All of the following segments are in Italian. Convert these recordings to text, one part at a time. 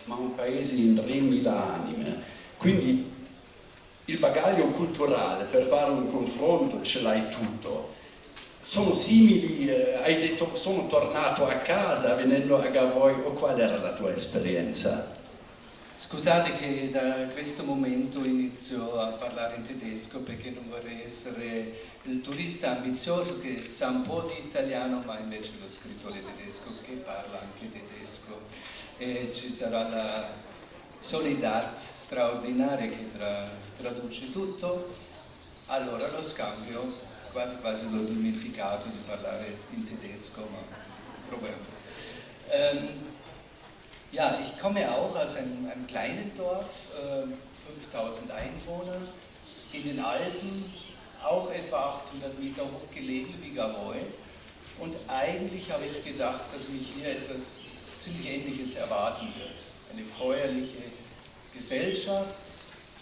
ma un paese in 3.000 anime, quindi il bagaglio culturale per fare un confronto ce l'hai tutto. Sono simili, hai detto sono tornato a casa venendo a Gavoi, o qual era la tua esperienza? Scusate che da questo momento inizio a parlare in tedesco perché non vorrei essere il turista ambizioso che sa un po' di italiano ma invece lo scrittore tedesco che parla anche tedesco, e ci sarà la Solidart straordinaria che traduce tutto. Allora lo scambio, quasi l'ho dimenticato di parlare in tedesco, ma Problema. Ja, ich komme auch aus einem kleinen Dorf, 5000 Einwohner, in den Alpen, auch etwa 800 Meter hoch gelegen wie Gavoi. Und eigentlich habe ich gedacht, dass mich hier etwas ziemlich Ähnliches erwarten wird. Eine feuerliche Gesellschaft,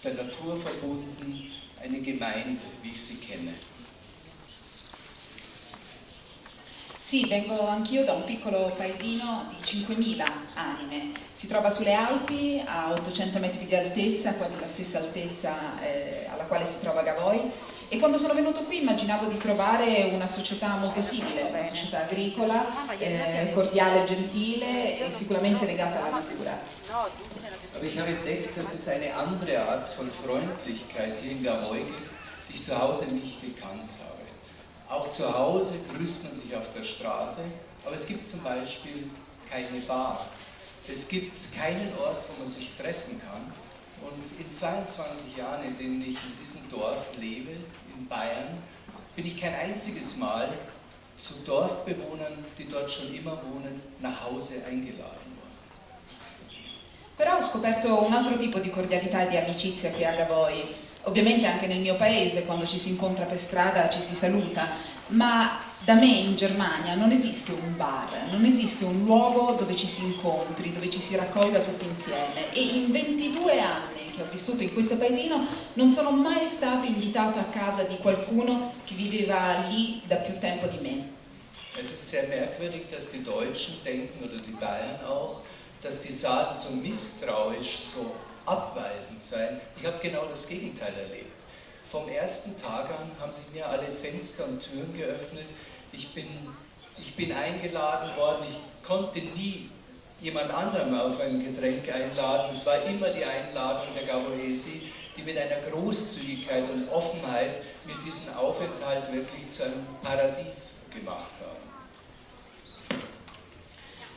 der Natur verbunden, eine Gemeinde, wie ich sie kenne. Sì, vengo anch'io da un piccolo paesino di 5.000 anime. Si trova sulle Alpi, a 800 metri di altezza, quasi la stessa altezza alla quale si trova Gavoi. E quando sono venuto qui immaginavo di trovare una società molto simile, una società agricola, cordiale, gentile e sicuramente legata alla natura. Aber ich habe entdeckt, dass es eine andere Art von Freundlichkeit hier in Gavoi gibt, die ich zu Hause nicht gekannt habe. Auch zu Hause grüßt man sich auf der Straße, aber es gibt zum Beispiel keine Bar. Es gibt keinen Ort, wo man sich treffen kann. Und in 22 Jahren, in denen ich in diesem Dorf lebe, in Bayern, bin ich kein einziges Mal zu Dorfbewohnern, die dort schon immer wohnen, nach Hause eingeladen worden. Però ho scoperto un altro tipo di cordialità e di amicizia qui a Gavoi. Ovviamente anche nel mio paese, quando ci si incontra per strada ci si saluta, ma da me in Germania non esiste un bar, non esiste un luogo dove ci si incontri, dove ci si raccolga tutti insieme. E in 22 anni che ho vissuto in questo paesino non sono mai stato invitato a casa di qualcuno che viveva lì da più tempo di me. Es ist sehr merkwürdig, dass die Deutschen denken, oder die Bayern auch, dass die Sagen so misstrauisch, so abweisend sein. Ich habe genau das Gegenteil erlebt. Vom ersten Tag an haben sich mir alle Fenster und Türen geöffnet. Ich bin eingeladen worden. Ich konnte nie jemand anderem auf ein Getränk einladen. Es war immer die Einladung der Gavoesi, die mit einer Großzügigkeit und Offenheit mir diesen Aufenthalt wirklich zu einem Paradies gemacht haben.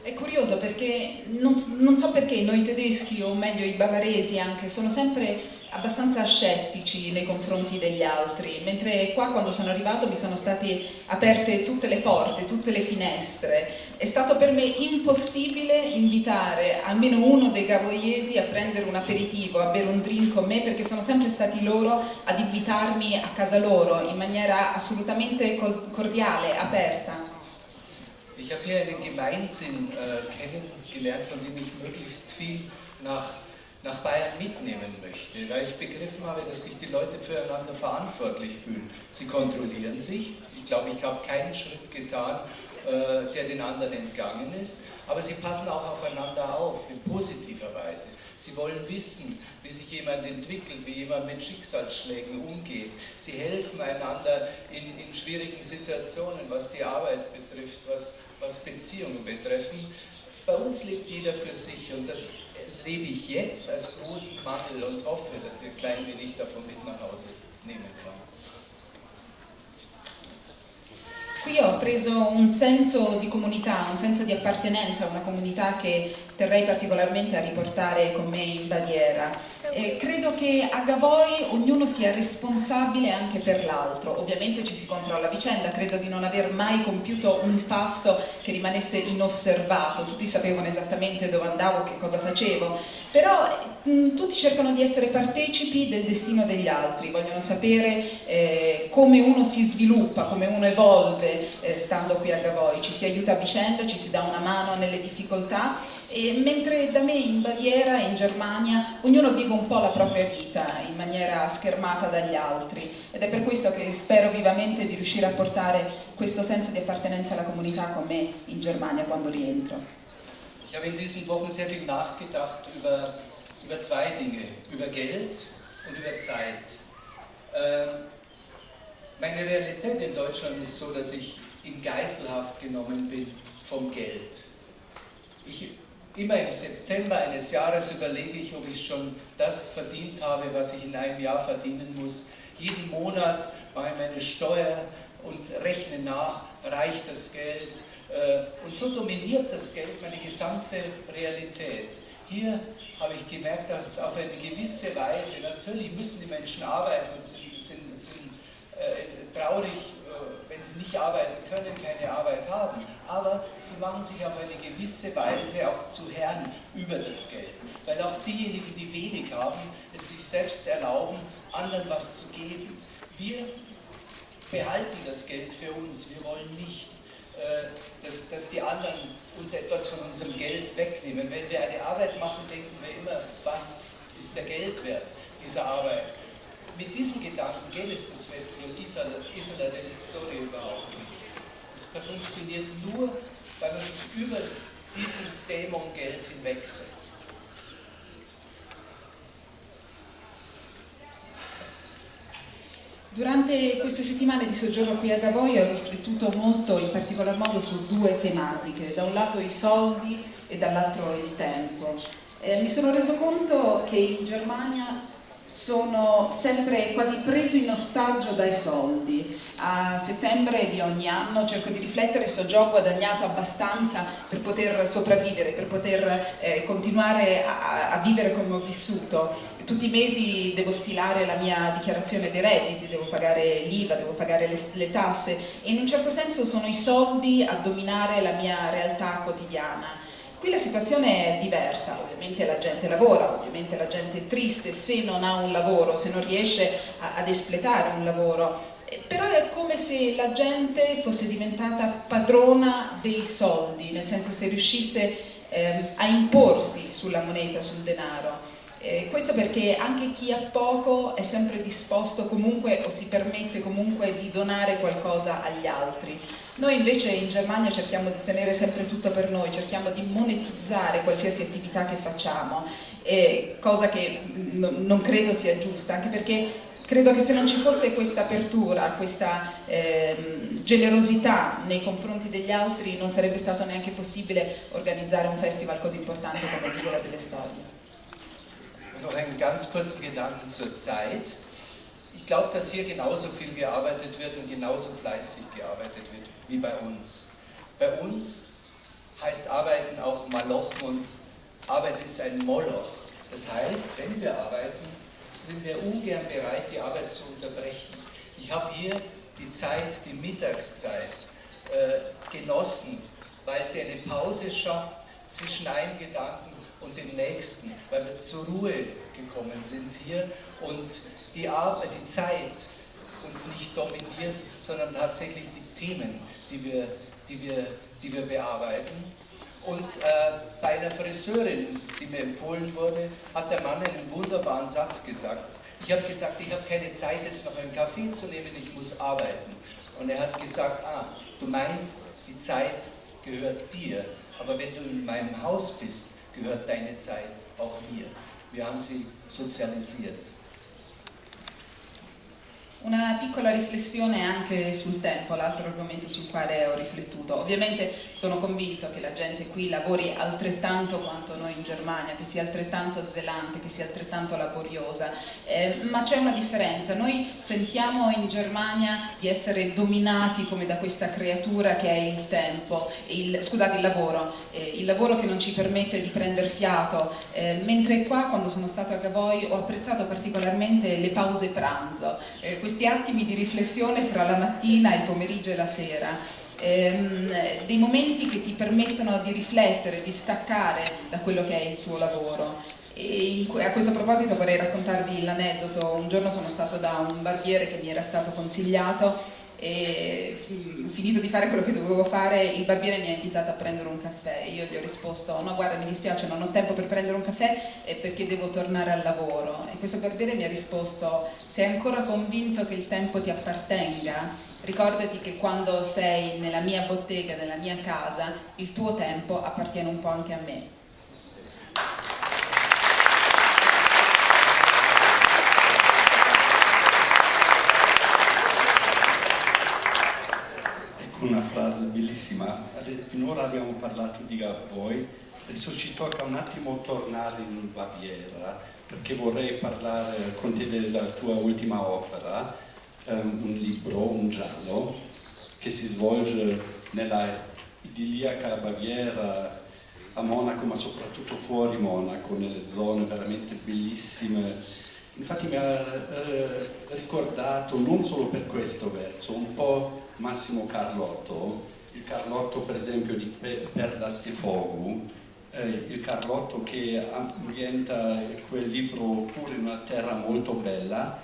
È curioso perché non so perché noi tedeschi, o meglio i bavaresi anche, sono sempre abbastanza scettici nei confronti degli altri, mentre qua quando sono arrivato mi sono state aperte tutte le porte, tutte le finestre. È stato per me impossibile invitare almeno uno dei gavoiesi a prendere un aperitivo, a bere un drink con me, perché sono sempre stati loro ad invitarmi a casa loro in maniera assolutamente cordiale, aperta. Ich habe hier einen Gemeinsinn kennengelernt, von dem ich möglichst viel nach Bayern mitnehmen möchte, weil ich begriffen habe, dass sich die Leute füreinander verantwortlich fühlen. Sie kontrollieren sich. Ich glaube, ich habe keinen Schritt getan, der den anderen entgangen ist, aber sie passen auch aufeinander auf, in positiver Weise. Sie wollen wissen, wie sich jemand entwickelt, wie jemand mit Schicksalsschlägen umgeht. Sie helfen einander in schwierigen Situationen, was die Arbeit betrifft, was Beziehungen betreffen. Bei uns lebt jeder für sich und das erlebe ich jetzt als großen Mangel und hoffe, dass wir ein klein wenig davon mit nach Hause nehmen können. Qui ho preso un senso di comunità, un senso di appartenenza a una comunità che terrei particolarmente a riportare con me in Baviera. Credo che a Gavoi ognuno sia responsabile anche per l'altro, ovviamente ci si controlla a vicenda, credo di non aver mai compiuto un passo che rimanesse inosservato, tutti sapevano esattamente dove andavo, che cosa facevo, però tutti cercano di essere partecipi del destino degli altri, vogliono sapere come uno si sviluppa, come uno evolve stando qui a Gavoi, ci si aiuta a vicenda, ci si dà una mano nelle difficoltà, e mentre da me in Baviera e in Germania ognuno vive un po' la propria vita in maniera schermata dagli altri, ed è per questo che spero vivamente di riuscire a portare questo senso di appartenenza alla comunità con me in Germania quando rientro. Ich habe in diesen Wochen sehr viel nachgedacht über zwei Dinge, über Geld und über Zeit. Meine Realität in Deutschland ist so, dass ich in Geiselhaft genommen bin vom Geld. Immer im September eines Jahres überlege ich, ob ich schon das verdient habe, was ich in einem Jahr verdienen muss. Jeden Monat mache ich meine Steuer und rechne nach, reicht das Geld. Und so dominiert das Geld meine gesamte Realität. Hier habe ich gemerkt, dass auf eine gewisse Weise, natürlich müssen die Menschen arbeiten und sind traurig, wenn sie nicht arbeiten können, keine Arbeit haben, aber sie machen sich auf eine gewisse Weise auch zu Herren über das Geld, weil auch diejenigen, die wenig haben, es sich selbst erlauben, anderen was zu geben. Wir behalten das Geld für uns, wir wollen nicht, dass die anderen uns etwas von unserem Geld wegnehmen. Wenn wir eine Arbeit machen, denken wir immer, was ist der Geldwert dieser Arbeit? Mit diesem Gedanken geht es das Festival Isola della Storia überhaupt nicht. Es funktioniert nur, weil man sich über diesen Dämon Geld hinwegsetzt. Durante queste settimane di soggiorno qui a Gavoia ho riflettuto molto, in particolar modo, su due tematiche, da un lato i soldi e dall'altro il tempo. Mi sono reso conto che in Germania sono sempre quasi preso in ostaggio dai soldi. A settembre di ogni anno cerco di riflettere se ho già guadagnato abbastanza per poter sopravvivere, per poter continuare a vivere come ho vissuto. Tutti i mesi devo stilare la mia dichiarazione dei redditi, devo pagare l'IVA, devo pagare le tasse e in un certo senso sono i soldi a dominare la mia realtà quotidiana. Qui la situazione è diversa, ovviamente la gente lavora, ovviamente la gente è triste se non ha un lavoro, se non riesce ad espletare un lavoro, però è come se la gente fosse diventata padrona dei soldi, nel senso se riuscisse a imporsi sulla moneta, sul denaro. Questo perché anche chi ha poco è sempre disposto comunque o si permette comunque di donare qualcosa agli altri. Noi invece in Germania cerchiamo di tenere sempre tutto per noi, cerchiamo di monetizzare qualsiasi attività che facciamo, cosa che non credo sia giusta, anche perché credo che se non ci fosse questa apertura, questa generosità nei confronti degli altri non sarebbe stato neanche possibile organizzare un festival così importante come l'Isola delle Storie. Noch einen ganz kurzen Gedanken zur Zeit. Ich glaube, dass hier genauso viel gearbeitet wird und genauso fleißig gearbeitet wird wie bei uns. Bei uns heißt Arbeiten auch Malochen und Arbeit ist ein Moloch. Das heißt, wenn wir arbeiten, sind wir ungern bereit, die Arbeit zu unterbrechen. Ich habe hier die Zeit, die Mittagszeit genossen, weil sie eine Pause schafft zwischen einem Gedanken und dem nächsten, weil wir zur Ruhe gekommen sind hier und die Zeit uns nicht dominiert, sondern tatsächlich die Themen, die wir bearbeiten. Und bei einer Friseurin, die mir empfohlen wurde, hat der Mann einen wunderbaren Satz gesagt. Ich habe gesagt, ich habe keine Zeit jetzt noch einen Kaffee zu nehmen, ich muss arbeiten. Und er hat gesagt, du meinst, die Zeit gehört dir, aber wenn du in meinem Haus bist, gehört deine Zeit auch mir. Wir haben sie sozialisiert. Una piccola riflessione anche sul tempo, l'altro argomento sul quale ho riflettuto. Ovviamente sono convinto che la gente qui lavori altrettanto quanto noi in Germania, che sia altrettanto zelante, che sia altrettanto laboriosa, ma c'è una differenza. Noi sentiamo in Germania di essere dominati come da questa creatura che è il tempo, il lavoro che non ci permette di prendere fiato, mentre qua quando sono stata a Gavoi ho apprezzato particolarmente le pause pranzo, questi attimi di riflessione fra la mattina, il pomeriggio e la sera, dei momenti che ti permettono di riflettere, di staccare da quello che è il tuo lavoro. E a questo proposito vorrei raccontarvi l'aneddoto. Un giorno sono stato da un barbiere che mi era stato consigliato e finito di fare quello che dovevo fare, il barbiere mi ha invitato a prendere un caffè. Io gli ho risposto: no, guarda, mi dispiace, non ho tempo per prendere un caffè perché devo tornare al lavoro. E questo barbiere mi ha risposto: sei ancora convinto che il tempo ti appartenga? Ricordati che quando sei nella mia bottega, nella mia casa, il tuo tempo appartiene un po' anche a me. Una frase bellissima. Finora abbiamo parlato di Gabor, adesso ci tocca un attimo tornare in Baviera, perché vorrei parlare con te della tua ultima opera, un libro, un giallo, che si svolge nella idilliaca Baviera, a Monaco, ma soprattutto fuori Monaco, nelle zone veramente bellissime. Infatti mi ha ricordato, non solo per questo verso, un po' Massimo Carlotto, il Carlotto per esempio di Perla Sfogu, il Carlotto che ambienta quel libro pure in una terra molto bella,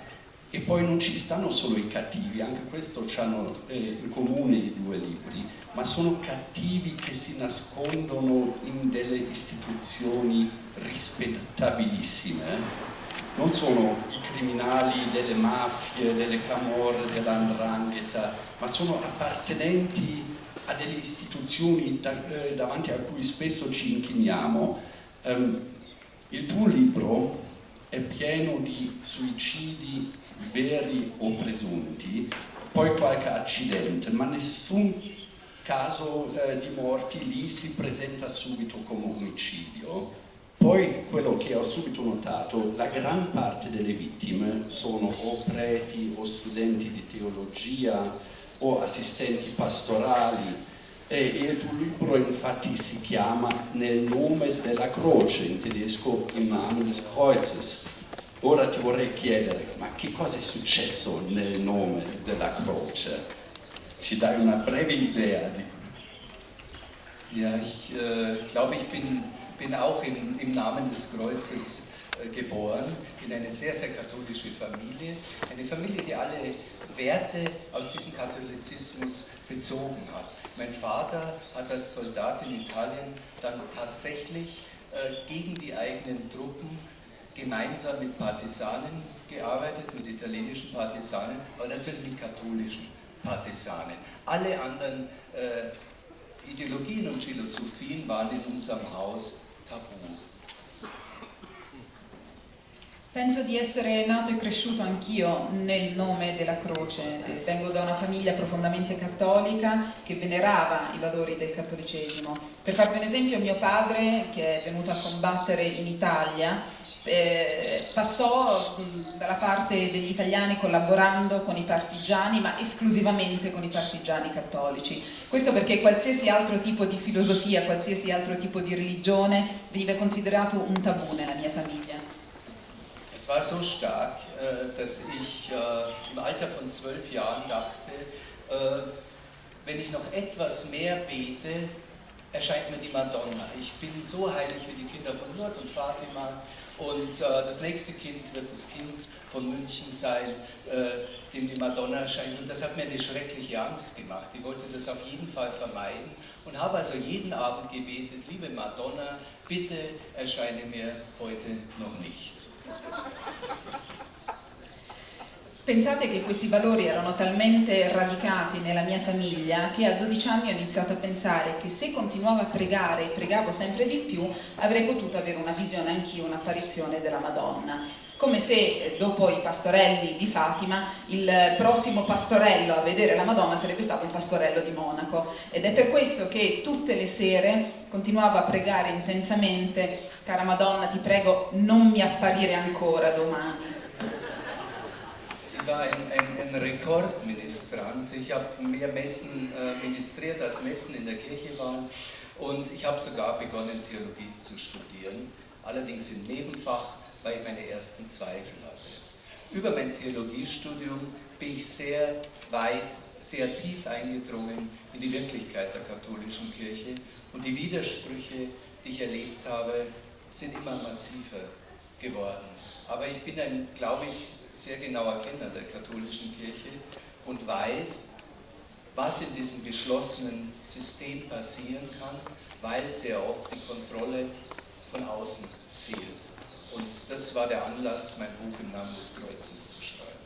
e poi non ci stanno solo i cattivi, anche questo hanno in comune i due libri, ma sono cattivi che si nascondono in delle istituzioni rispettabilissime. Non sono i criminali delle mafie, delle camorre, dell''ndrangheta, ma sono appartenenti a delle istituzioni davanti a cui spesso ci inchiniamo. Il tuo libro è pieno di suicidi veri o presunti, poi qualche accidente, ma nessun caso di morti lì si presenta subito come omicidio. Poi quello che ho subito notato, la gran parte delle vittime sono o preti o studenti di teologia o assistenti pastorali, e il tuo libro infatti si chiama Nel nome della croce, in tedesco Im Namen des Kreuzes. Ora ti vorrei chiedere, ma che cosa è successo nel nome della croce? Ci dai una breve idea di... Ja, ich glaube, ich bin auch im Namen des Kreuzes geboren, in eine sehr, sehr katholische Familie. Eine Familie, die alle Werte aus diesem Katholizismus bezogen hat. Mein Vater hat als Soldat in Italien dann tatsächlich gegen die eigenen Truppen gemeinsam mit Partisanen gearbeitet, mit italienischen Partisanen, aber natürlich mit katholischen Partisanen. Alle anderen Ideologien und Philosophien waren in unserem Haus tabu. Penso di essere nato e cresciuto anch'io nel nome della croce. Vengo da una famiglia profondamente cattolica che venerava i valori del cattolicesimo. Per farvi un esempio, mio padre, che è venuto a combattere in Italia, passò dalla parte degli italiani collaborando con i partigiani, ma esclusivamente con i partigiani cattolici. Questo perché qualsiasi altro tipo di filosofia, qualsiasi altro tipo di religione veniva considerato un tabù nella mia famiglia. Es war so stark, dass ich im Alter von 12 Jahren dachte, wenn ich noch etwas mehr bete, erscheint mir die Madonna. Ich bin so heilig wie die Kinder von Lourdes und Fatima, und das nächste Kind wird das Kind von München sein, dem die Madonna erscheint. Und das hat mir eine schreckliche Angst gemacht. Ich wollte das auf jeden Fall vermeiden und habe also jeden Abend gebetet: liebe Madonna, bitte erscheine mir heute noch nicht. Pensate che questi valori erano talmente radicati nella mia famiglia che a 12 anni ho iniziato a pensare che se continuavo a pregare e pregavo sempre di più avrei potuto avere una visione anch'io, un'apparizione della Madonna. Come se dopo i pastorelli di Fatima il prossimo pastorello a vedere la Madonna sarebbe stato un pastorello di Monaco, ed è per questo che tutte le sere continuavo a pregare intensamente: cara Madonna, ti prego, non mi apparire ancora domani. Ich war ein Rekordministrant. Ich habe mehr Messen ministriert, als Messen in der Kirche waren, und ich habe sogar begonnen, Theologie zu studieren, allerdings im Nebenfach, weil ich meine ersten Zweifel hatte. Über mein Theologiestudium bin ich sehr weit, sehr tief eingedrungen in die Wirklichkeit der katholischen Kirche, und die Widersprüche, die ich erlebt habe, sind immer massiver geworden. Aber ich bin ein, glaube ich, sehr genauer Kenner der katholischen Kirche und weiß, was in diesem geschlossenen System passieren kann, weil sehr oft die Kontrolle von außen fehlt. Und das war der Anlass, mein Buch im Namen des Kreuzes zu schreiben.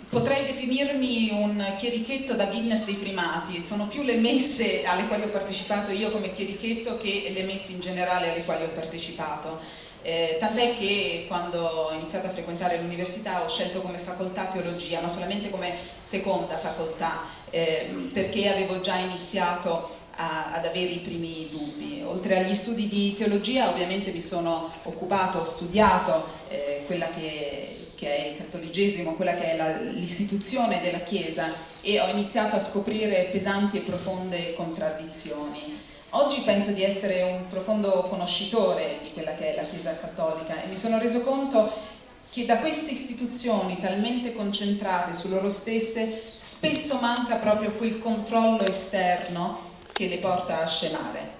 Potrei definirmi un chierichetto da Guinness dei primati. Sono più le messe alle quali ho partecipato io come chierichetto che le messe in generale alle quali ho partecipato. Tant'è che quando ho iniziato a frequentare l'università ho scelto come facoltà teologia, ma solamente come seconda facoltà, perché avevo già iniziato ad avere i primi dubbi. Oltre agli studi di teologia ovviamente mi sono occupato, ho studiato quella che è il cattolicesimo, quella che è l'istituzione della Chiesa, e ho iniziato a scoprire pesanti e profonde contraddizioni. Oggi penso di essere un profondo conoscitore di quella che è la Chiesa cattolica e mi sono reso conto che da queste istituzioni talmente concentrate su loro stesse spesso manca proprio quel controllo esterno che le porta a scemare.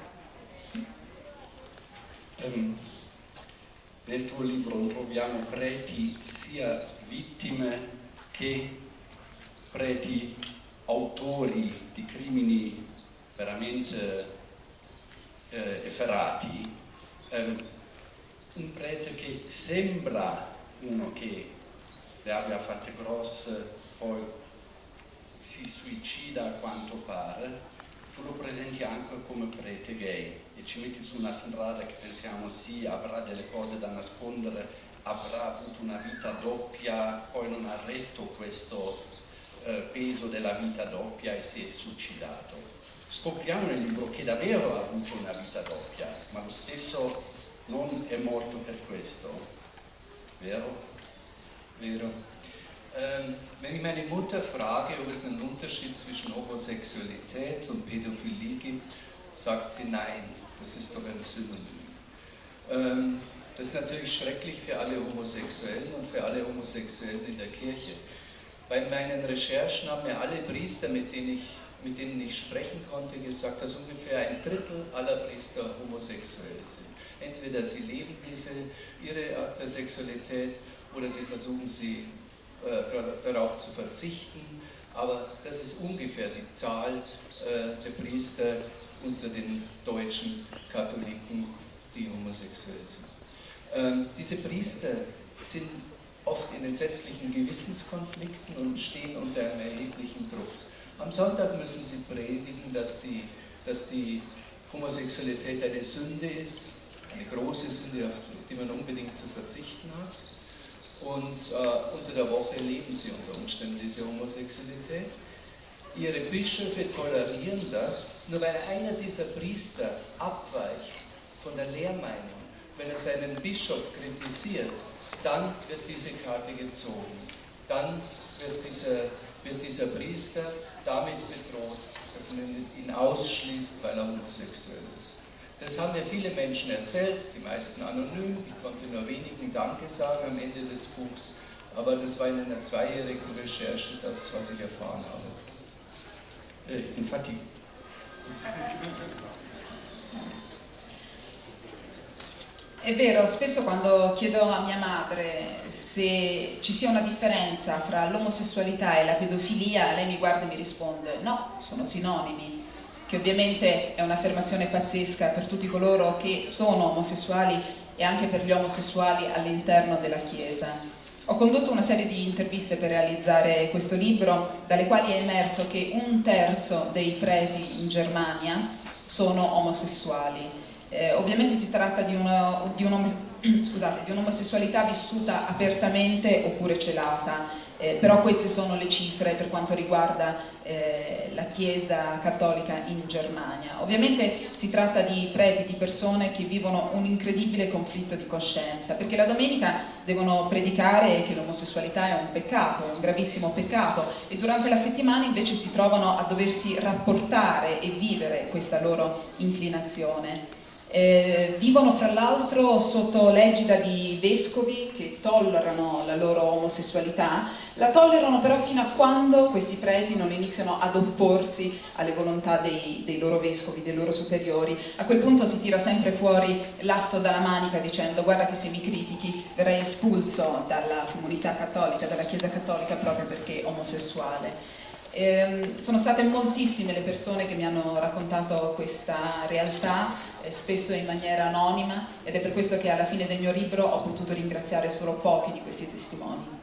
Nel tuo libro troviamo preti sia vittime che preti autori di crimini veramente efferati. Un prete che sembra uno che le abbia fatte grosse, poi si suicida a quanto pare. Tu lo presenti anche come prete gay e ci metti su una strada che pensiamo sì, avrà delle cose da nascondere, avrà avuto una vita doppia, poi non ha retto questo peso della vita doppia e si è suicidato. Scopriamo nel libro che davvero ha avuto una vita doppia, ma lo stesso non è morto per questo, vero? Vero. Wenn ich meine Mutter frage, ob es einen Unterschied zwischen Homosexualität und Pädophilie gibt, sagt sie nein, das ist doch ein Synonym. Das ist natürlich schrecklich für alle Homosexuellen und für alle Homosexuellen in der Kirche. Bei meinen Recherchen haben mir alle Priester, mit denen ich sprechen konnte, gesagt, dass ungefähr 1/3 aller Priester homosexuell sind. Entweder sie leben ihre Art der Sexualität oder sie versuchen darauf zu verzichten, aber das ist ungefähr die Zahl der Priester unter den deutschen Katholiken, die homosexuell sind. Diese Priester sind oft in entsetzlichen Gewissenskonflikten und stehen unter einem erheblichen Druck. Am Sonntag müssen sie predigen, dass die Homosexualität eine Sünde ist, eine große Sünde, auf die man unbedingt zu verzichten hat. Und unter der Woche leben sie unter Umständen diese Homosexualität. Ihre Bischöfe tolerieren das, nur weil einer dieser Priester abweicht von der Lehrmeinung, wenn er seinen Bischof kritisiert, dann wird diese Karte gezogen. Dann wird dieser Priester damit bedroht, dass man ihn ausschließt, weil er homosexuell ist. Das haben mir viele Menschen erzählt, die meisten anonym, ich konnte nur wenigen Danke sagen am Ende des Buchs, aber das war in einer 2-jährigen Recherche das, was ich erfahren habe. Infatti, è vero, spesso quando chiedo a mia madre se ci sia una differenza fra l'omosessualità e la pedofilia, lei mi guarda e mi risponde no, sono sinonimi, che ovviamente è un'affermazione pazzesca per tutti coloro che sono omosessuali e anche per gli omosessuali all'interno della Chiesa. Ho condotto una serie di interviste per realizzare questo libro, dalle quali è emerso che 1/3 dei preti in Germania sono omosessuali. Ovviamente si tratta di un'omosessualità vissuta apertamente oppure celata, però queste sono le cifre per quanto riguarda la Chiesa cattolica in Germania. Ovviamente si tratta di preti, di persone che vivono un incredibile conflitto di coscienza, perché la domenica devono predicare che l'omosessualità è un peccato, è un gravissimo peccato, e durante la settimana invece si trovano a doversi rapportare e vivere questa loro inclinazione. Vivono fra l'altro sotto l'egida di vescovi che tollerano la loro omosessualità, la tollerano però fino a quando questi preti non iniziano ad opporsi alle volontà dei loro vescovi, dei loro superiori. A quel punto si tira sempre fuori l'asso dalla manica dicendo: guarda che se mi critichi verrai espulso dalla comunità cattolica, dalla Chiesa cattolica, proprio perché omosessuale. Sono state moltissime le persone che mi hanno raccontato questa realtà, spesso in maniera anonima, ed è per questo che alla fine del mio libro ho potuto ringraziare solo pochi di questi testimoni.